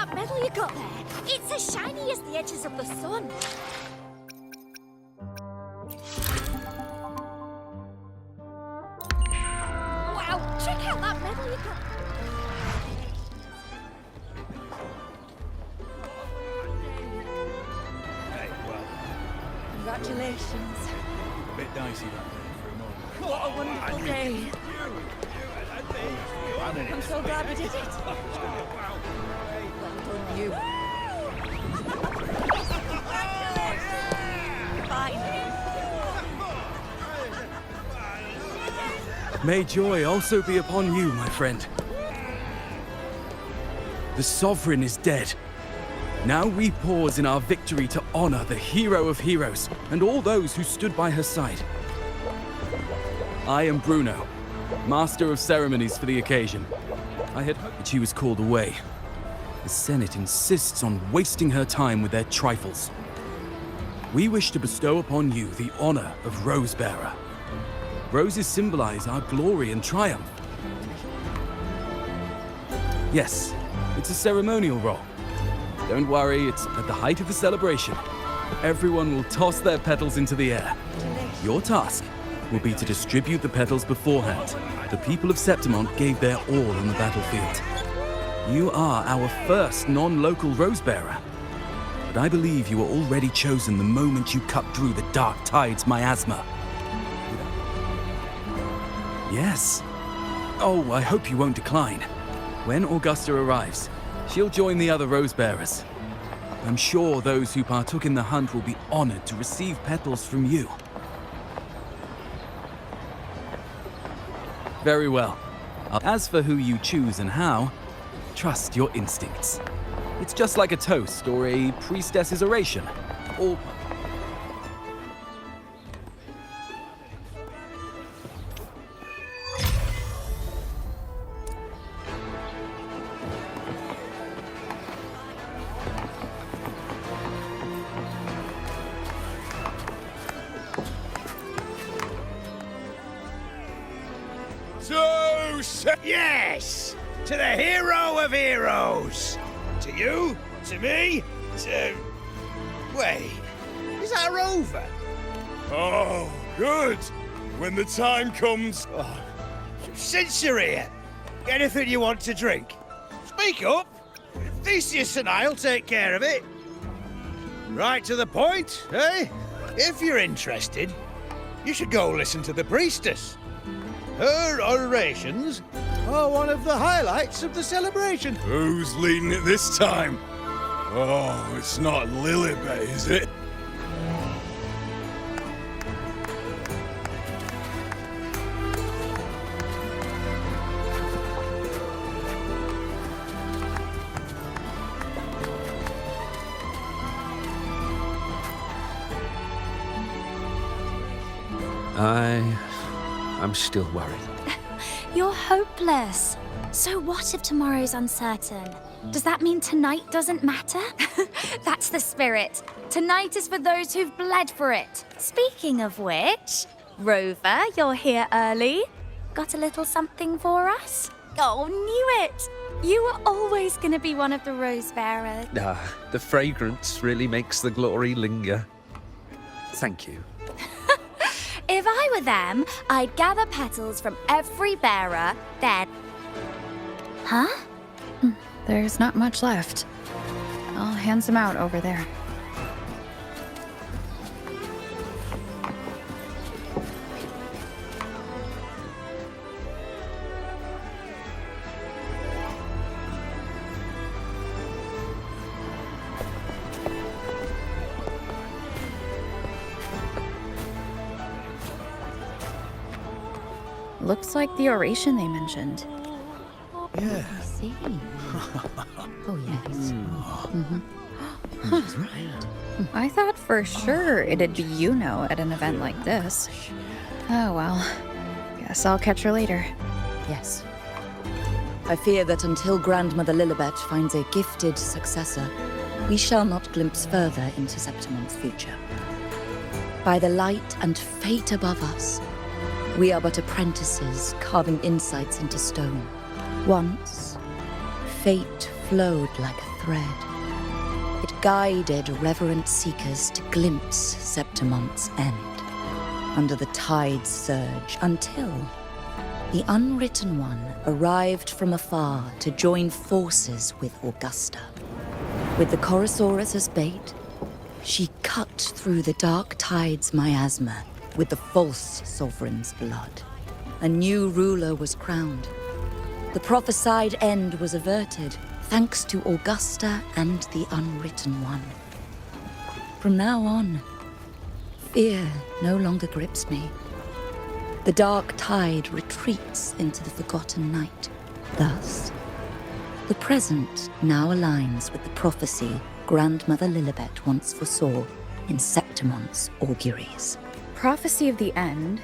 that medal you got there. It's as shiny as the edges of the sun. Wow, check out that medal you got. Hey, well, Congratulations. a bit dicey that day for a moment. What a wonderful day. I'm so glad we did it. Well done, you. Fine. May joy also be upon you, my friend. The Sovereign is dead. Now we pause in our victory to honor the hero of heroes and all those who stood by her side. I am Bruno, Master of Ceremonies for the occasion. I had hoped she was called away. The Senate insists on wasting her time with their trifles. We wish to bestow upon you the honor of Rose-bearer. Roses symbolize our glory and triumph. Yes, it's a ceremonial role. Don't worry, it's at the height of the celebration. Everyone will toss their petals into the air. Your task will be to distribute the petals beforehand. The people of Septimont gave their all on the battlefield. You are our first non-local rose-bearer. But I believe you were already chosen the moment you cut through the Dark Tide's miasma. Yes. Oh, I hope you won't decline. When Augusta arrives, she'll join the other rose-bearers. I'm sure those who partook in the hunt will be honored to receive petals from you. Very well. As for who you choose and how, trust your instincts. It's just like a toast or a priestess's oration. Or... Yes! To the hero of heroes! To you, to me, to... Wait, is that a rover? Oh, good. When the time comes. Oh, since you're here, anything you want to drink? Speak up! Theseus and I'll take care of it. Right to the point, eh? If you're interested, you should go listen to the priestess. Her orations are one of the highlights of the celebration. Who's leading it this time? Oh, it's not Lilibet, is it? I'm still worried. You're hopeless. So what if tomorrow's uncertain? Does that mean tonight doesn't matter? That's the spirit. Tonight is for those who've bled for it. Speaking of which, Rover, you're here early. Got a little something for us? Oh, knew it! You were always gonna be one of the rose bearers. The fragrance really makes the glory linger. Thank you. If I were them, I'd gather petals from every bearer, then... Huh? There's not much left. I'll hand some out over there. Looks like the oration they mentioned. Yeah. I see. Oh, yes. She's right. I thought for sure it'd be Luno at an event like this. Oh well. Guess I'll catch her later. Yes. I fear that until Grandmother Lilibet finds a gifted successor, we shall not glimpse further into Septimont's future. By the light and fate above us, we are but apprentices carving insights into stone. Once, fate flowed like a thread. It guided reverent seekers to glimpse Septimonth's end, under the tide's surge, until the Unwritten One arrived from afar to join forces with Augusta. With the Chorosaurus as bait, she cut through the dark tide's miasma with the false sovereign's blood. A new ruler was crowned. The prophesied end was averted, thanks to Augusta and the Unwritten One. From now on, fear no longer grips me. The dark tide retreats into the forgotten night. Thus, the present now aligns with the prophecy Grandmother Lilibet once foresaw in Septimonth's auguries. Prophecy of the end,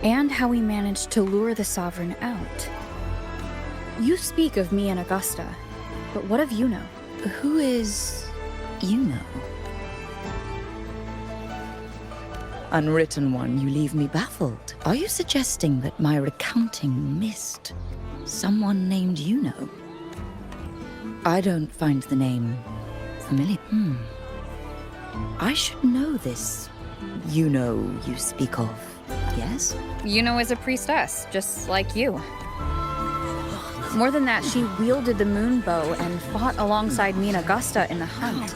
and how we managed to lure the Sovereign out. You speak of me and Augusta, but what of Yuno? Who is Yuno? Unwritten One, you leave me baffled. Are you suggesting that my recounting missed someone named Yuno? I don't find the name familiar. I should know this Yuno you speak of, yes? Yuno is a priestess, just like you. More than that, she wielded the moon bow and fought alongside me and Augusta in the hunt.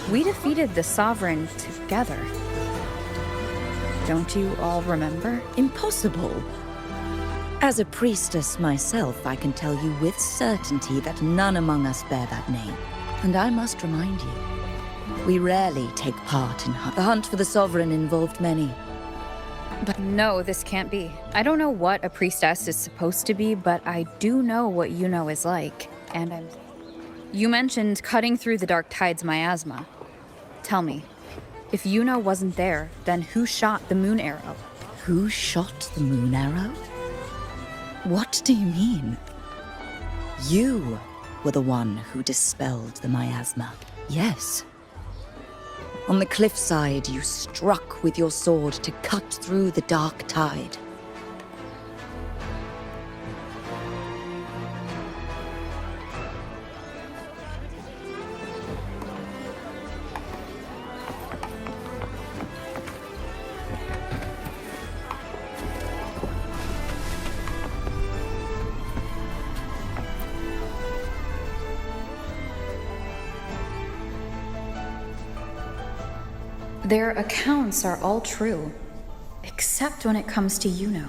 We defeated the Sovereign together. Don't you all remember? Impossible. As a priestess myself, I can tell you with certainty that none among us bear that name. And I must remind you, we rarely take part in the hunt for the Sovereign involved many. But No, this can't be. I don't know what a priestess is supposed to be, but I do know what Yuno is like. And You mentioned cutting through the dark tide's miasma. Tell me, if Yuno wasn't there, then who shot the moon arrow? who shot the moon arrow? What do you mean? You were the one who dispelled the miasma. Yes. On the cliffside, you struck with your sword to cut through the dark tide. Their accounts are all true, except when it comes to Yuno.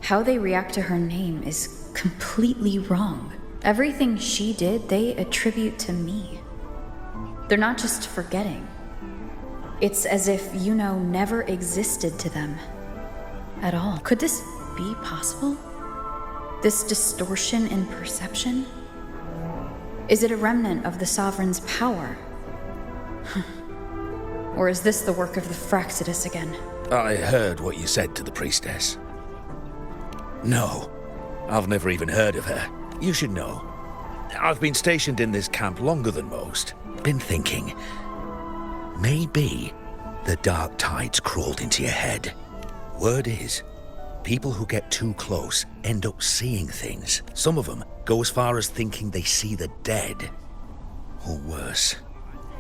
How they react to her name is completely wrong. Everything she did, they attribute to me. They're not just forgetting. It's as if Yuno never existed to them at all. Could this be possible? This distortion in perception? Is it a remnant of the Sovereign's power? Or is this the work of the Fraxidus again? I heard what you said to the priestess. No, I've never even heard of her. You should know. I've been stationed in this camp longer than most. Been thinking, maybe the dark tides crawled into your head. Word is, people who get too close end up seeing things. Some of them go as far as thinking they see the dead. Or worse.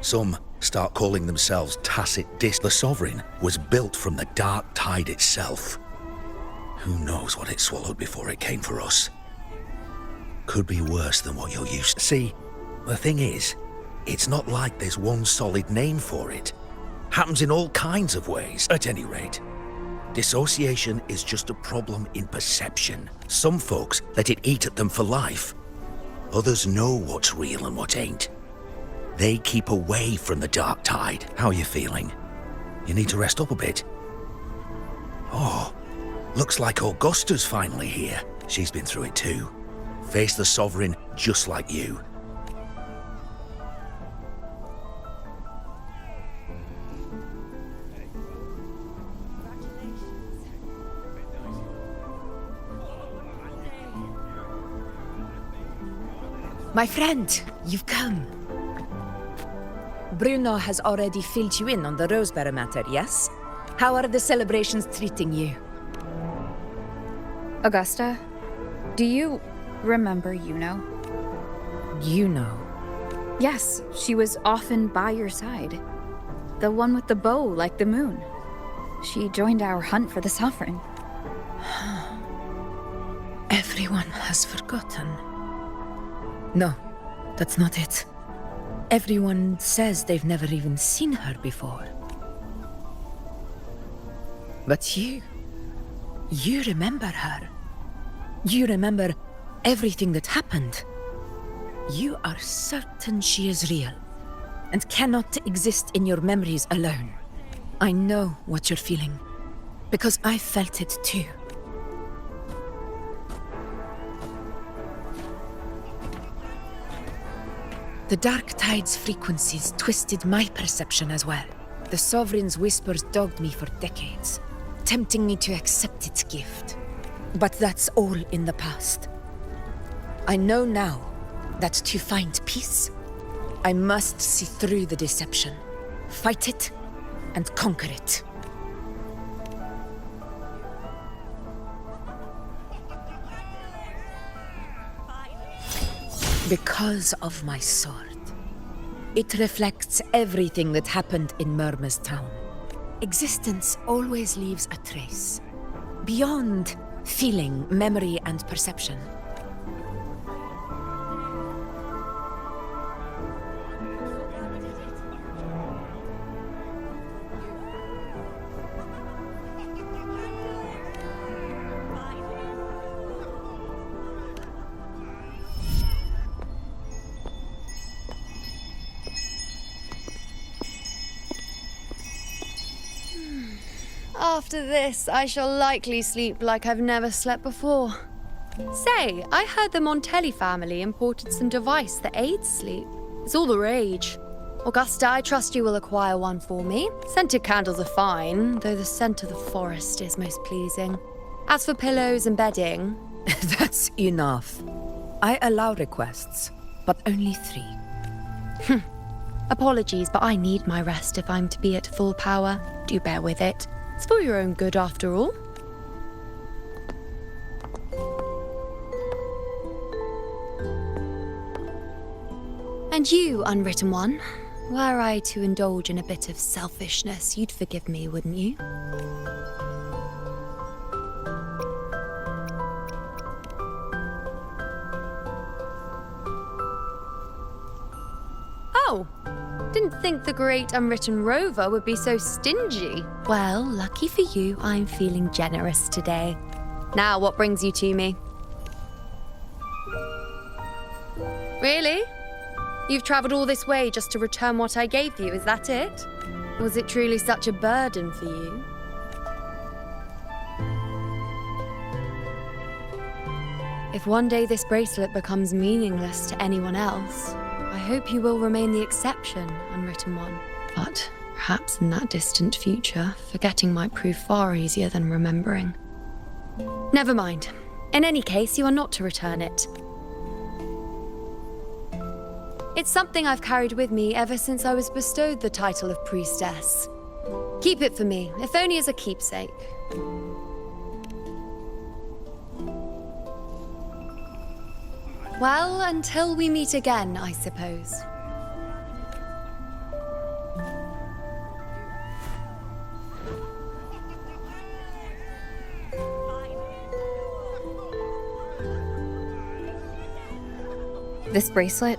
Some start calling themselves Tacit Dis. The Sovereign was built from the dark tide itself. Who knows what it swallowed before it came for us? Could be worse than what you're used to. See, the thing is, it's not like there's one solid name for it. Happens in all kinds of ways. At any rate, dissociation is just a problem in perception. Some folks let it eat at them for life. Others know what's real and what ain't. They keep away from the dark tide. How are you feeling? You need to rest up a bit. Oh, looks like Augusta's finally here. She's been through it too. Faced the Sovereign just like you. My friend, you've come. Bruno has already filled you in on the Rosebearer matter, yes? How are the celebrations treating you? Augusta, do you remember Yuno? You know. Yes, she was often by your side. The one with the bow like the moon. She joined our hunt for the Sovereign. Everyone has forgotten. No, that's not it. Everyone says they've never even seen her before. But you remember her. You remember everything that happened. You are certain she is real, and cannot exist in your memories alone. I know what you're feeling, because I felt it too. The Dark Tide's frequencies twisted my perception as well. The Sovereign's whispers dogged me for decades, tempting me to accept its gift. But that's all in the past. I know now that to find peace, I must see through the deception, fight it, and conquer it. Because of my sword. It reflects everything that happened in Murma's town. Existence always leaves a trace, beyond feeling, memory, and perception. After this, I shall likely sleep like I've never slept before. Say, I heard the Montelli family imported some device that aids sleep. It's all the rage. Augusta, I trust you will acquire one for me. Scented candles are fine, though the scent of the forest is most pleasing. As for pillows and bedding... That's enough. I allow requests, but only 3. Apologies, but I need my rest if I'm to be at full power. Do bear with it. It's for your own good, after all. And you, Unwritten One, were I to indulge in a bit of selfishness, you'd forgive me, wouldn't you? Oh! Didn't think the great unwritten rover would be so stingy. Well, lucky for you, I'm feeling generous today. Now, what brings you to me? Really? You've travelled all this way just to return what I gave you, is that it? Was it truly such a burden for you? If one day this bracelet becomes meaningless to anyone else, I hope you will remain the exception, Unwritten One. But perhaps in that distant future, forgetting might prove far easier than remembering. Never mind. In any case, you are not to return it. It's something I've carried with me ever since I was bestowed the title of priestess. Keep it for me, if only as a keepsake. Well, until we meet again, I suppose. This bracelet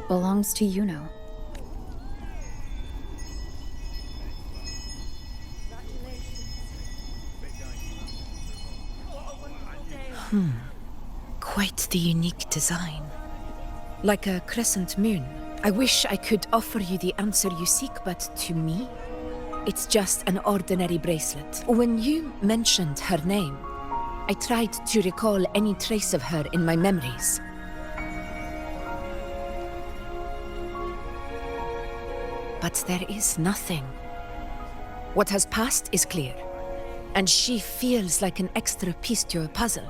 belongs to Yuno. Quite the unique design. Like a crescent moon. I wish I could offer you the answer you seek, but to me, it's just an ordinary bracelet. When you mentioned her name, I tried to recall any trace of her in my memories. But there is nothing. What has passed is clear, and she feels like an extra piece to a puzzle.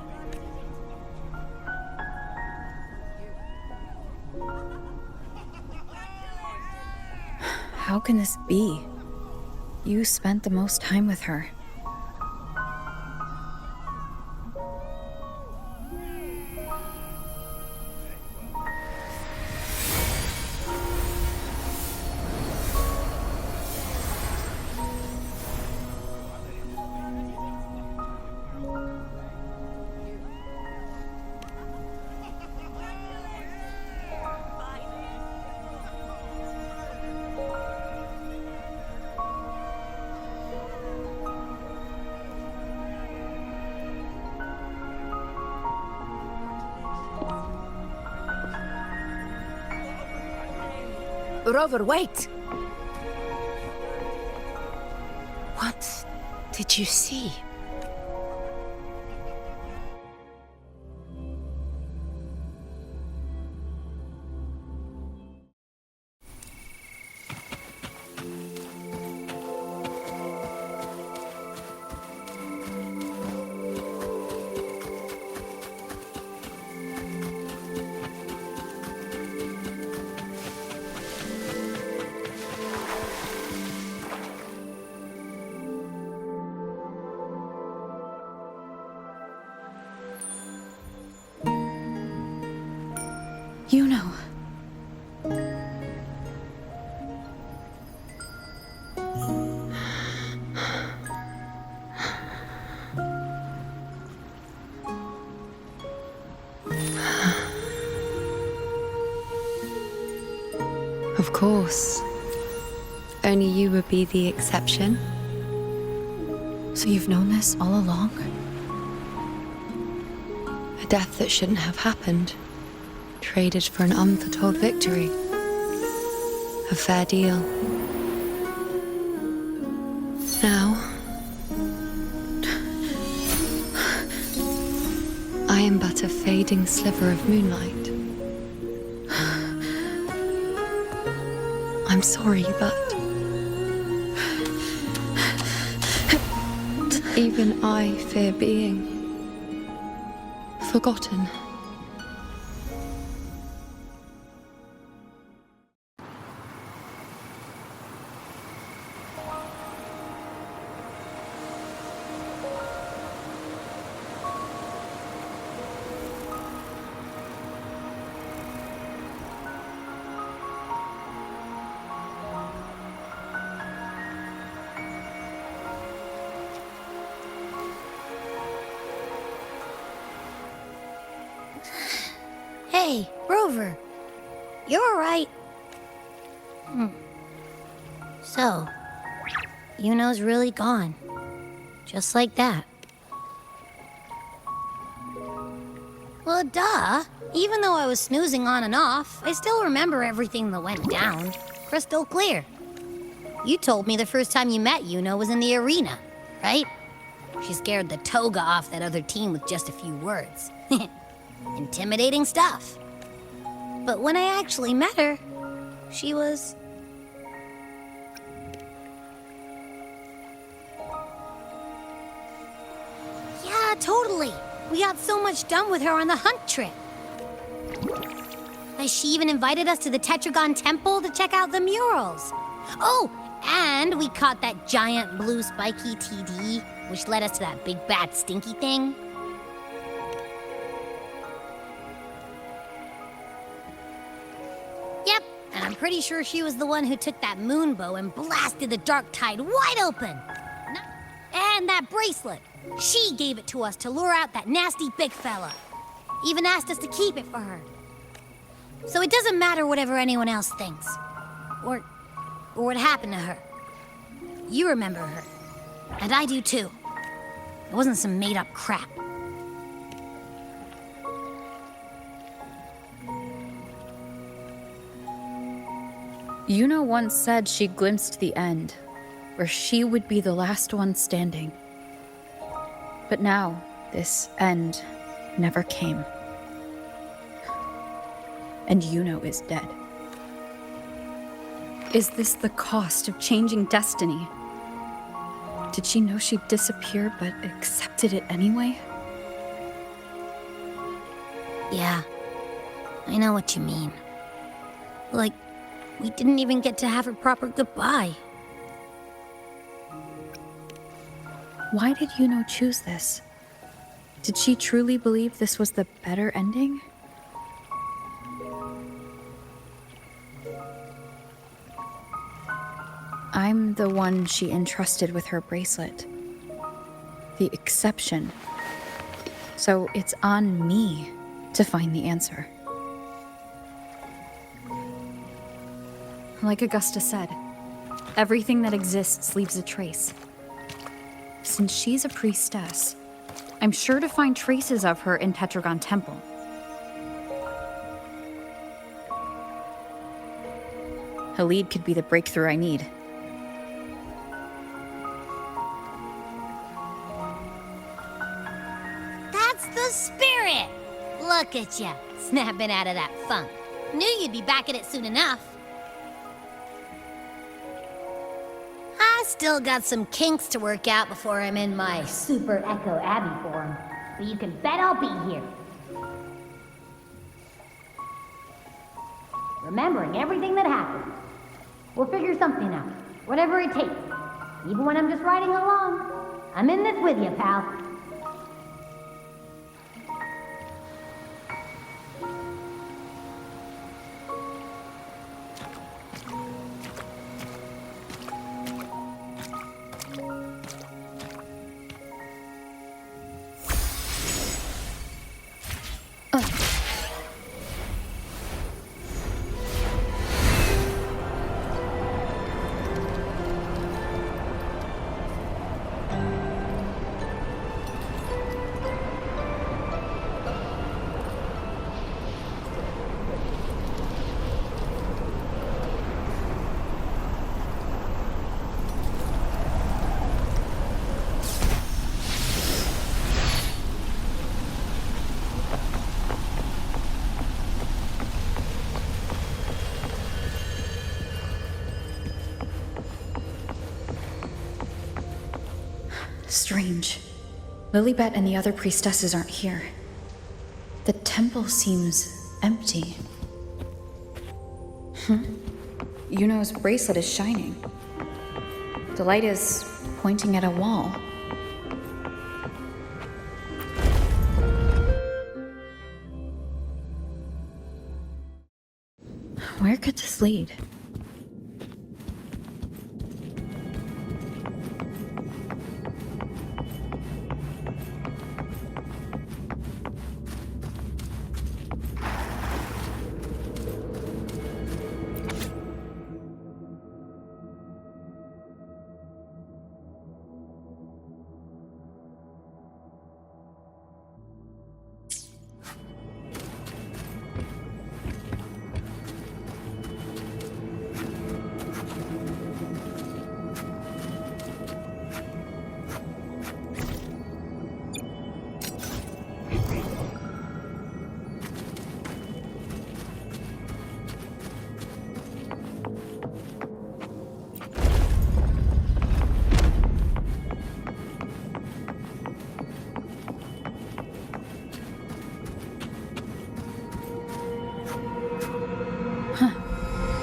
How can this be? You spent the most time with her. Rover, wait! What did you see? You know. Of course. Only you would be the exception. So you've known this all along? A death that shouldn't have happened. Traded for an unforetold victory. A fair deal. Now, I am but a fading sliver of moonlight. I'm sorry, but even I fear being forgotten. Hey, Rover. You're alright. So, Yuno's really gone. Just like that. Well, duh. Even though I was snoozing on and off, I still remember everything that went down. Crystal clear. You told me the first time you met Yuno was in the arena, right? She scared the toga off that other team with just a few words. Intimidating stuff. But when I actually met her, she was... Yeah, totally. We got so much done with her on the hunt trip. She even invited us to the Prt1 temple to check out the murals. Oh, and we caught that giant blue spiky TD, which led us to that big bad stinky thing. Yep, and I'm pretty sure she was the one who took that moon bow and blasted the dark tide wide open. And that bracelet. She gave it to us to lure out that nasty big fella. Even asked us to keep it for her. So it doesn't matter whatever anyone else thinks. Or what happened to her. You remember her. And I do too. It wasn't some made-up crap. Yuno once said she glimpsed the end, where she would be the last one standing. But now, this end never came. And Yuno is dead. Is this the cost of changing destiny? Did she know she'd disappear, but accepted it anyway? Yeah, I know what you mean. Like, we didn't even get to have a proper goodbye. Why did Yuno choose this? Did she truly believe this was the better ending? I'm the one she entrusted with her bracelet. The exception. So it's on me to find the answer. Like Augusta said, everything that exists leaves a trace. Since she's a priestess, I'm sure to find traces of her in Prt1 Temple. A lead could be the breakthrough I need. That's the spirit! Look at ya, snapping out of that funk. Knew you'd be back at it soon enough. I still got some kinks to work out before I'm in my Super Echo Abbey form, but you can bet I'll be here. Remembering everything that happened. We'll figure something out, whatever it takes. Even when I'm just riding along. I'm in this with you, pal. Strange. Lilibet and the other priestesses aren't here. The temple seems empty. Yuno's bracelet is shining. The light is pointing at a wall. Where could this lead?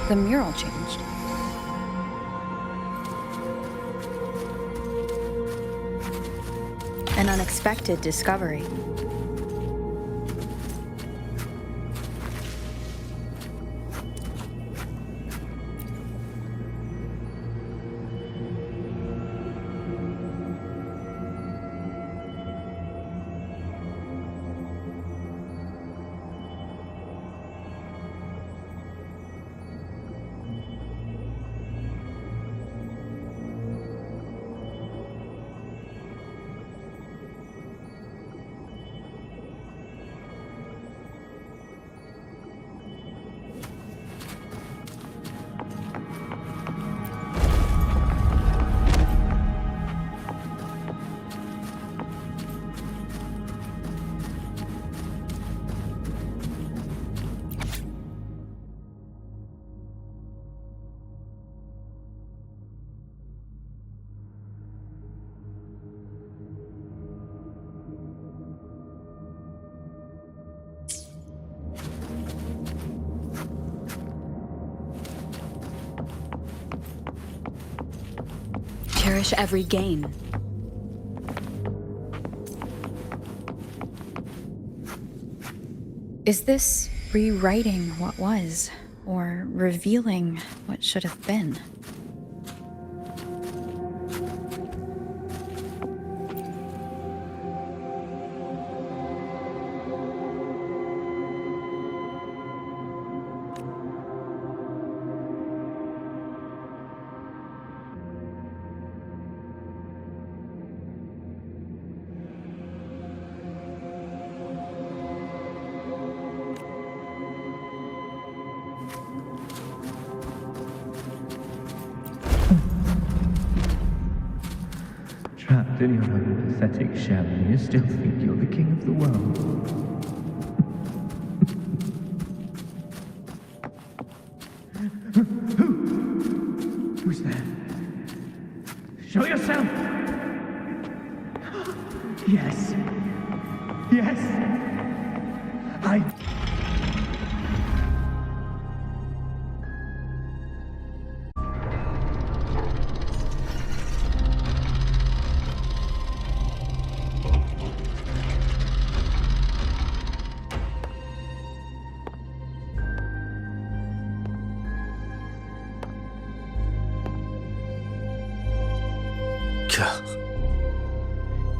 The mural changed. An unexpected discovery. Cherish every gain. Is this rewriting what was, or revealing what should have been? Trapped in your own pathetic shell, and you still think you're the king of the world. Who's there? Show yourself! Yes. Yes.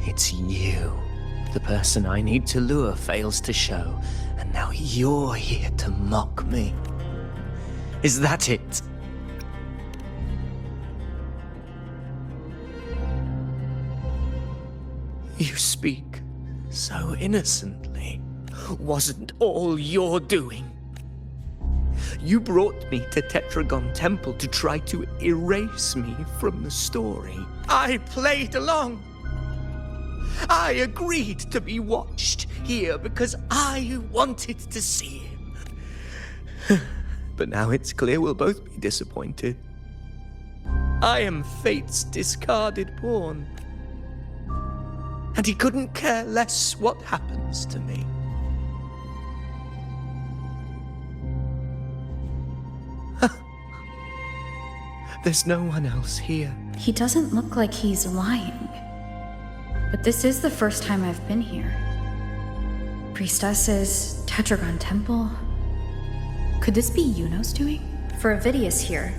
It's you. The person I need to lure fails to show, and now you're here to mock me. Is that it? You speak so innocently. Wasn't all your doing. You brought me to Prt1 Temple to try to erase me from the story. I played along. I agreed to be watched here because I wanted to see him. But now it's clear we'll both be disappointed. I am fate's discarded pawn. And he couldn't care less what happens to me. There's no one else here. He doesn't look like he's lying. But this is the first time I've been here. Priestesses, Prt1 Temple. Could this be Yuno's doing? For Avidius here,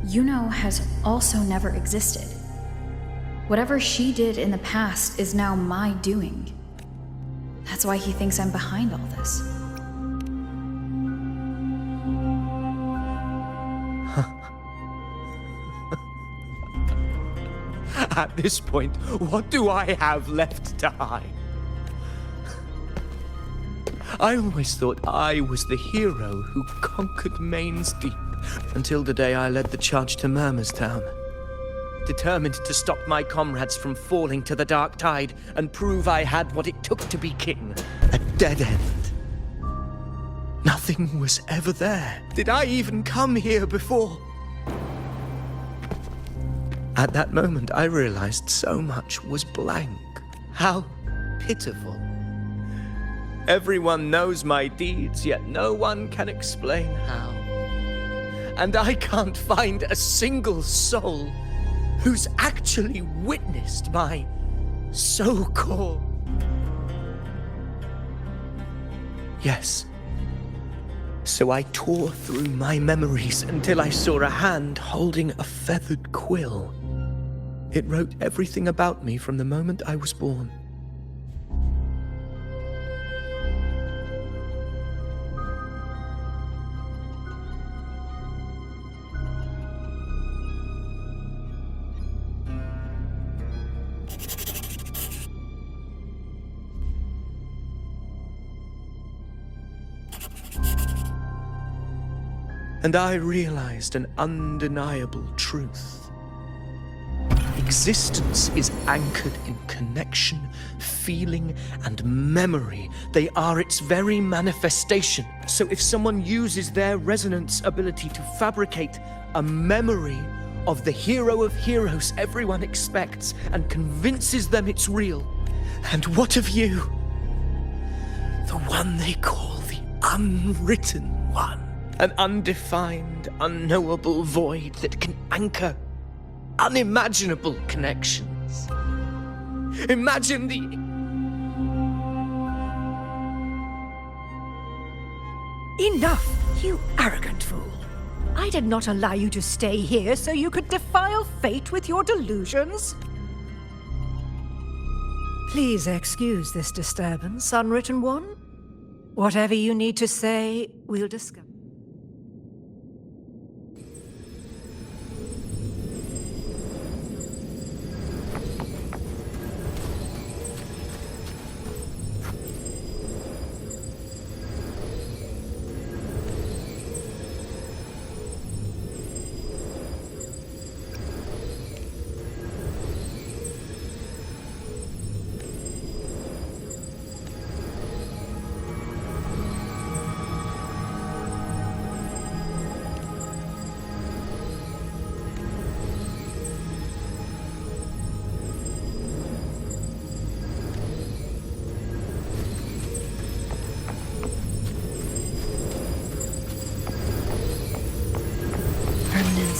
Yuno has also never existed. Whatever she did in the past is now my doing. That's why he thinks I'm behind all this. At this point, what do I have left to hide? I always thought I was the hero who conquered Main's Deep, until the day I led the charge to Murmur's Town. Determined to stop my comrades from falling to the dark tide and prove I had what it took to be king. A dead end. Nothing was ever there. Did I even come here before? At that moment, I realized so much was blank. How pitiful. Everyone knows my deeds, yet no one can explain how. And I can't find a single soul who's actually witnessed my so-called... Yes. So I tore through my memories until I saw a hand holding a feathered quill. It wrote everything about me from the moment I was born. And I realized an undeniable truth. Existence is anchored in connection, feeling, and memory. They are its very manifestation. So if someone uses their resonance ability to fabricate a memory of the hero of heroes everyone expects and convinces them it's real, and what of you? The one they call the unwritten one. An undefined, unknowable void that can anchor unimaginable connections. Imagine the... Enough, you arrogant fool. I did not allow you to stay here so you could defile fate with your delusions. Please excuse this disturbance, Unwritten One. Whatever you need to say, we'll discuss.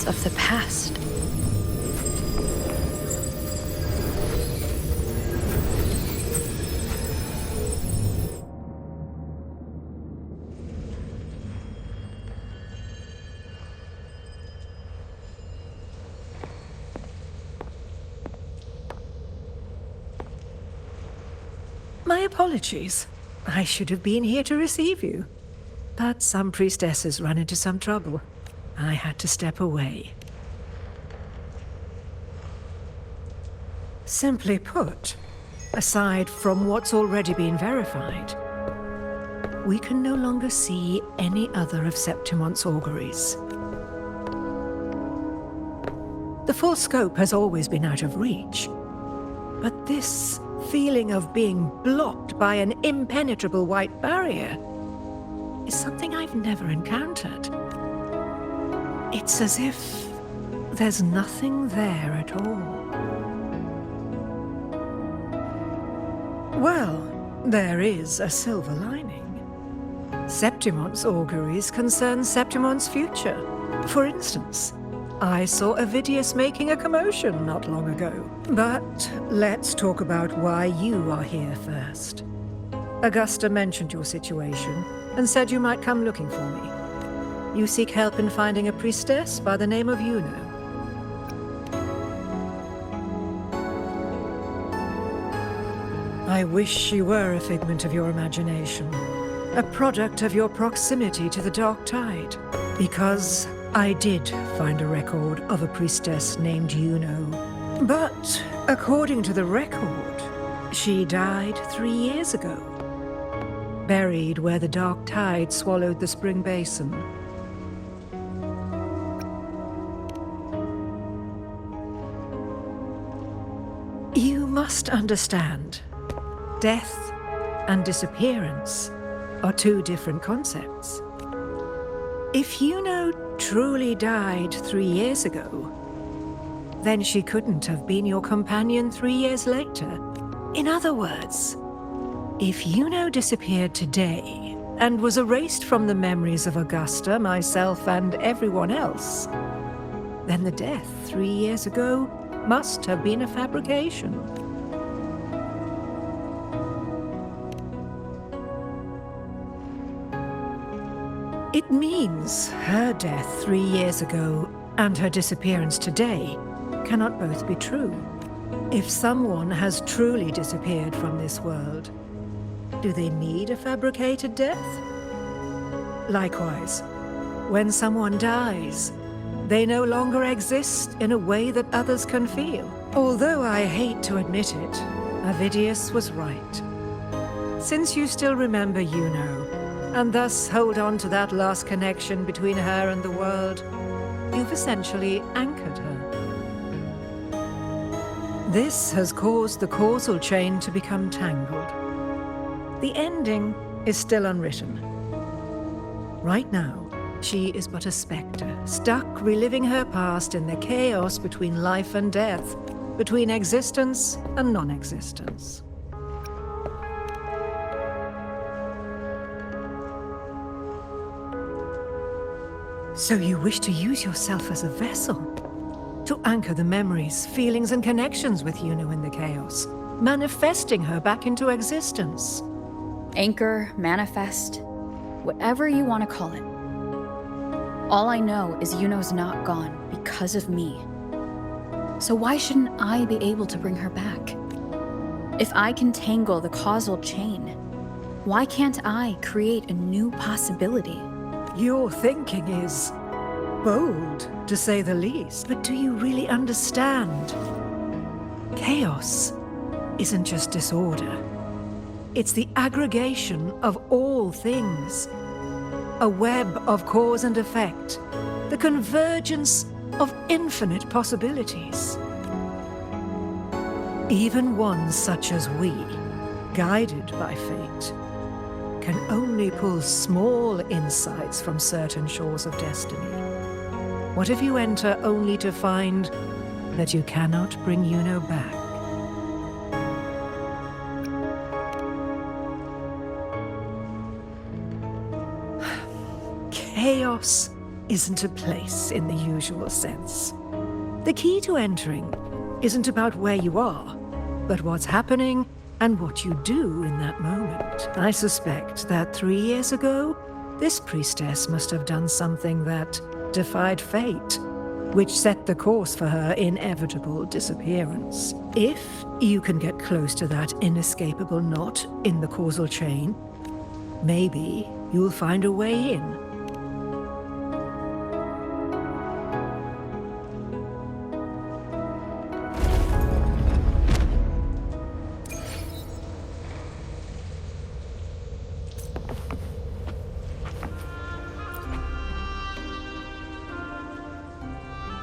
remnants of the past. My apologies. I should have been here to receive you. But some priestesses run into some trouble. I had to step away. Simply put, aside from what's already been verified, we can no longer see any other of Septimon's auguries. The full scope has always been out of reach, but this feeling of being blocked by an impenetrable white barrier is something I've never encountered. It's as if there's nothing there at all. Well, there is a silver lining. Septimon's auguries concern Septimon's future. For instance, I saw Avidius making a commotion not long ago. But let's talk about why you are here first. Augusta mentioned your situation and said you might come looking for me. You seek help in finding a priestess by the name of Luno. I wish she were a figment of your imagination, a product of your proximity to the Dark Tide, because I did find a record of a priestess named Luno. But according to the record, she died 3 years ago, buried where the Dark Tide swallowed the Spring Basin. You must understand, death and disappearance are two different concepts. If Luno truly died 3 years ago, then she couldn't have been your companion 3 years later. In other words, if Luno disappeared today and was erased from the memories of Augusta, myself, and everyone else, then the death 3 years ago must have been a fabrication. It means her death 3 years ago and her disappearance today cannot both be true. If someone has truly disappeared from this world, do they need a fabricated death? Likewise, when someone dies, they no longer exist in a way that others can feel. Although I hate to admit it, Avidius was right. Since you still remember Luno, and thus hold on to that last connection between her and the world, you've essentially anchored her. This has caused the causal chain to become tangled. The ending is still unwritten. Right now, she is but a spectre, stuck reliving her past in the chaos between life and death, between existence and non-existence. So you wish to use yourself as a vessel, to anchor the memories, feelings, and connections with Luno in the chaos, manifesting her back into existence. Anchor, manifest, whatever you want to call it. All I know is Luno's not gone because of me. So why shouldn't I be able to bring her back? If I can tangle the causal chain, why can't I create a new possibility? Your thinking is bold, to say the least. But do you really understand? Chaos isn't just disorder. It's the aggregation of all things. A web of cause and effect. The convergence of infinite possibilities. Even ones such as we, guided by fate, can only pull small insights from certain shores of destiny. What if you enter only to find that you cannot bring Luno back? Chaos isn't a place in the usual sense. The key to entering isn't about where you are, but what's happening and what you do in that moment. I suspect that 3 years ago, this priestess must have done something that defied fate, which set the course for her inevitable disappearance. If you can get close to that inescapable knot in the causal chain, maybe you'll find a way in.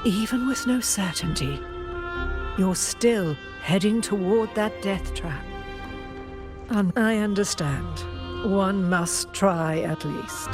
Even with no certainty, you're still heading toward that death trap. And I understand. One must try at least.